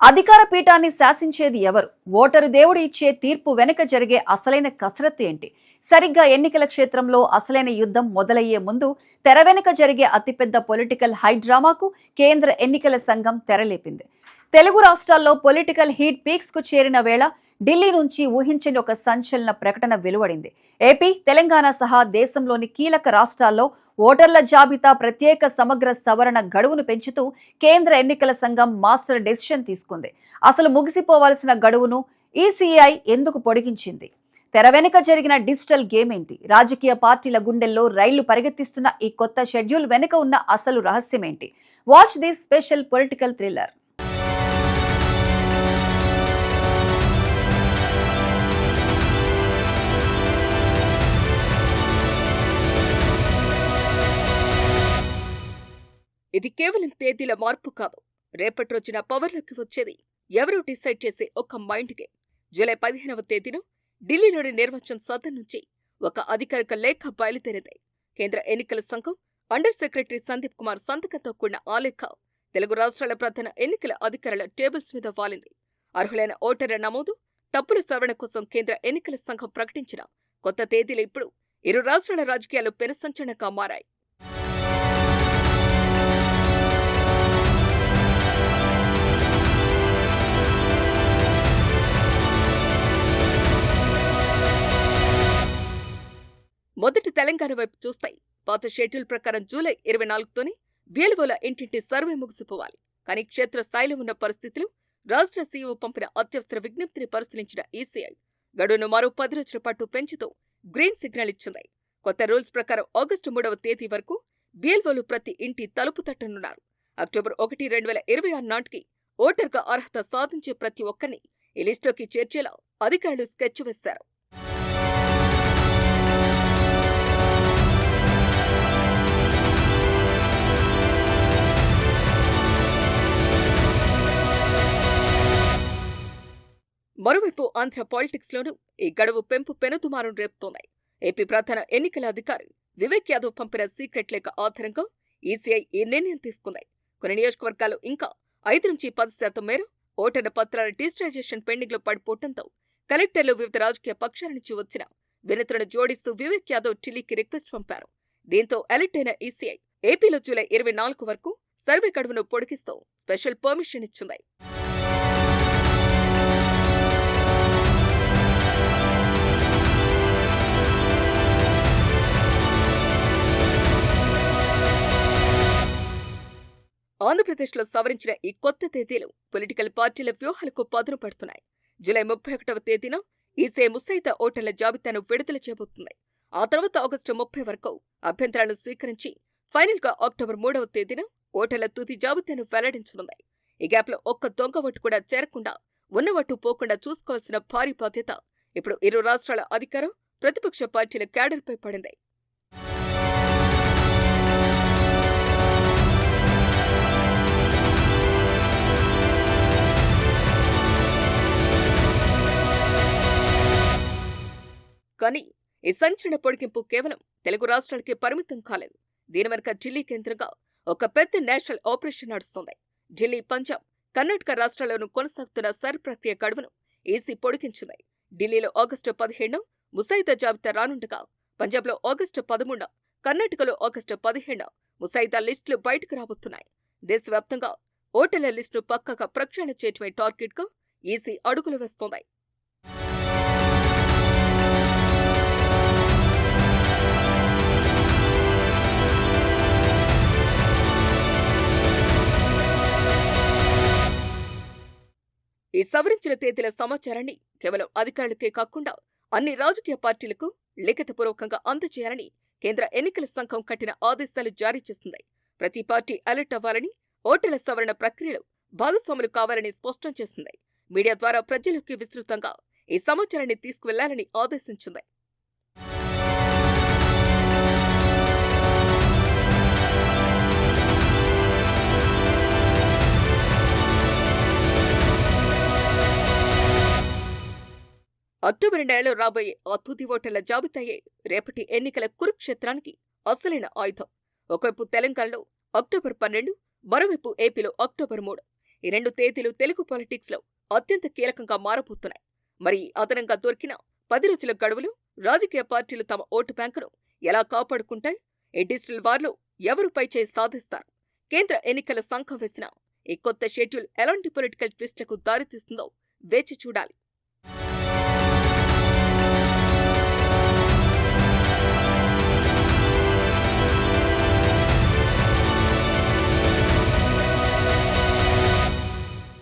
అధికార పీఠాన్ని శాసించేది ఎవరు? ఓటరు దేవుడు ఇచ్చే తీర్పు వెనుక జరిగే అసలైన కసరత్తు ఏంటి? సరిగ్గా ఎన్నికల క్షేత్రంలో అసలైన యుద్ధం మొదలయ్యే ముందు తెర వెనుక జరిగే అతిపెద్ద పొలిటికల్ హైడ్రామాకు కేంద్ర ఎన్నికల సంఘం తెరలేపింది. తెలుగు రాష్ట్రాల్లో పొలిటికల్ హీట్ పీక్స్ కు చేరిన వేళ ఢిల్లీ నుంచి ఊహించని ఒక సంచలన ప్రకటన వెలువడింది. ఏపీ, తెలంగాణ సహా దేశంలోని కీలక రాష్ట్రాల్లో ఓటర్ల జాబితా ప్రత్యేక సమగ్ర సవరణ గడువును పెంచుతూ కేంద్ర ఎన్నికల సంఘం మాస్టర్ డెసిషన్ తీసుకుంది. అసలు ముగిసిపోవాల్సిన గడువును ఈసీఐ ఎందుకు పొడిగించింది? తెర వెనుక జరిగిన డిజిటల్ గేమ్ ఏంటి? రాజకీయ పార్టీల గుండెల్లో రైళ్లు పరిగెత్తిస్తున్న ఈ కొత్త షెడ్యూల్ వెనుక ఉన్న అసలు రహస్యమేంటి? Watch this special political thriller. ఇది కేవలం తేదీల మార్పు కాదు. రేపటి రోజున పవర్లోకి వచ్చేది ఎవరూ డిసైడ్ చేసే ఒక మైండ్ గేమ్. జూలై 15వ తేదీన ఢిల్లీలోని నిర్వాచన్ సదన్ నుంచి ఒక అధికారిక లేఖ బయలుదేరింది. కేంద్ర ఎన్నికల సంఘం అండర్ సెక్రటరీ సందీప్ కుమార్ సంతకంతో కూడిన ఆ లేఖ తెలుగు రాష్ట్రాల ప్రధాన ఎన్నికల అధికారుల టేబుల్స్ మీద వాలింది. అర్హులైన ఓటర్ల నమోదు, తప్పుల సవరణ కోసం కేంద్ర ఎన్నికల సంఘం ప్రకటించిన కొత్త తేదీలు ఇప్పుడు ఇరు రాష్ట్రాల రాజకీయాలు పెను సంచలనంగా మారాయి. మొదటి తెలంగాణ వైపు చూస్తే పాత షెడ్యూల్ ప్రకారం జూలై 24తోనే బిఎల్ఓల ఇంటింటి సర్వే ముగిసిపోవాలి. కానీ క్షేత్రస్థాయిలో ఉన్న పరిస్థితులు రాష్ట్ర సీఈఓ పంపిన అత్యవసర విజ్ఞప్తిని పరిశీలించిన ఈసీఐ గడువును మరో 10 రోజుల పాటు పెంచుతూ గ్రీన్ సిగ్నల్ ఇచ్చింది. కొత్త రూల్స్ ప్రకారం ఆగస్టు 3వ తేదీ వరకు బిఎల్ఓలు ప్రతి ఇంటి తలుపు తట్టనున్నారు. అక్టోబర్ 1, 2026 నాటికి ఓటర్గా అర్హత సాధించే ప్రతి ఒక్కరిని ఈ లిస్టులోకి చేర్చేలా అధికారులు స్కెచ్ వేశారు. మరోవైపు ఆంధ్ర పాలిటిక్స్ లోనూ ఈ గడువు పెంపు పెనుదుమారం రేపుతోంది. ఏపీ ప్రధాన ఎన్నికల అధికారి వివేక్ యాదవ్ పంపిన సీక్రెట్ లేఖ ఆధారంగా ఈసీఐ ఈ నిర్ణయం తీసుకుంది. కొన్ని నియోజకవర్గాలు ఇంకా 5 నుంచి 10% మేర ఓటర్ల పత్రాల డిజిటలైజేషన్ పెండింగ్ లో పడిపోవడంతో కలెక్టర్లు వివిధ రాజకీయ పక్షాల నుంచి వచ్చిన వినతులను జోడిస్తూ వివేక్ యాదవ్ ఢిల్లీకి రిక్వెస్ట్ పంపారు. దీంతో అలర్ట్ అయిన ఈసీఐ ఏపీలో జూలై 24 వరకు సర్వే గడువును పొడిగిస్తూ స్పెషల్ పర్మిషన్ ఇచ్చింది. ఆంధ్రప్రదేశ్లో సవరించిన ఈ కొత్త తేదీలు పొలిటికల్ పార్టీల వ్యూహాలకు పదును పడుతున్నాయి. జూలై 31వ తేదీన ఈసీఐ ముసాయిదా ఓటర్ల జాబితాను విడుదల చేయబోతుంది. ఆ తర్వాత ఆగస్టు 30 వరకు అభ్యంతరాలను స్వీకరించి ఫైనల్ గా అక్టోబర్ 3వ తేదీన ఓటర్ల తుది జాబితాను వెల్లడించనుంది. ఈ గ్యాప్ లో ఒక్క దొంగ ఓటు కూడా చేరకుండా ఉన్నవట్టు పోకుండా చూసుకోవాల్సిన భారీ బాధ్యత ఇప్పుడు ఇరు రాష్ట్రాల అధికారం, ప్రతిపక్ష పార్టీల క్యాడర్పై పడింది. కానీ ఈ సంచలన పొడిగింపు కేవలం తెలుగు రాష్ట్రాలకే పరిమితం కాలేదు. దీని వెనుక ఢిల్లీ కేంద్రంగా ఒక పెద్ద నేషనల్ ఆపరేషన్ నడుస్తోంది. ఢిల్లీ, పంజాబ్, కర్ణాటక రాష్ట్రాల్లోనూ కొనసాగుతున్న సర్ ప్రక్రియ గడువును ఈసీ పొడిగించింది. ఢిల్లీలో ఆగస్టు 17న ముసాయిదా జాబితా రానుండగా పంజాబ్లో ఆగస్టు 13, కర్ణాటకలో ఆగస్టు 15 ముసాయిదా లిస్టులు బయటకు రాబోతున్నాయి. దేశవ్యాప్తంగా ఓటర్ల లిస్టును పక్కాగా ప్రక్షాళన చేయటమే టార్గెట్గా ఈసీ అడుగులు వేస్తోంది. ఈ సవరించిన తేదీల సమాచారాన్ని కేవలం అధికారులకే కాకుండా అన్ని రాజకీయ పార్టీలకు లిఖితపూర్వకంగా అందజేయాలని కేంద్ర ఎన్నికల సంఘం కఠిన ఆదేశాలు జారీ చేస్తుంది. ప్రతి పార్టీ అలర్ట్ అవ్వాలని, ఓటర్ల సవరణ ప్రక్రియలో భాగస్వాములు కావాలని స్పష్టం చేసింది. మీడియా ద్వారా ప్రజలకు విస్తృతంగా ఈ సమాచారాన్ని తీసుకువెళ్లాలని ఆదేశించింది. అక్టోబర్ నెలలో రాబోయే ఆ తుది ఓటర్ల జాబితాయే రేపటి ఎన్నికల కురుక్షేత్రానికి అసలైన ఆయుధం. ఒకవైపు తెలంగాణలో అక్టోబర్ 12, మరోవైపు ఏపీలో అక్టోబర్ 3. ఈ 2 తేదీలు తెలుగు పాలిటిక్స్ లో అత్యంత కీలకంగా మారబోతున్నాయి. మరి అదనంగా దొరికిన 10 రోజుల గడువులు రాజకీయ పార్టీలు తమ ఓటు బ్యాంకును ఎలా కాపాడుకుంటాయి? ఈ డిజిటల్ వార్లో ఎవరు పైచేయి సాధిస్తారు? కేంద్ర ఎన్నికల సంఘం వేసిన ఈ కొత్త షెడ్యూల్ ఎలాంటి పొలిటికల్ ట్విస్ట్లకు దారితీస్తుందో వేచి చూడాలి.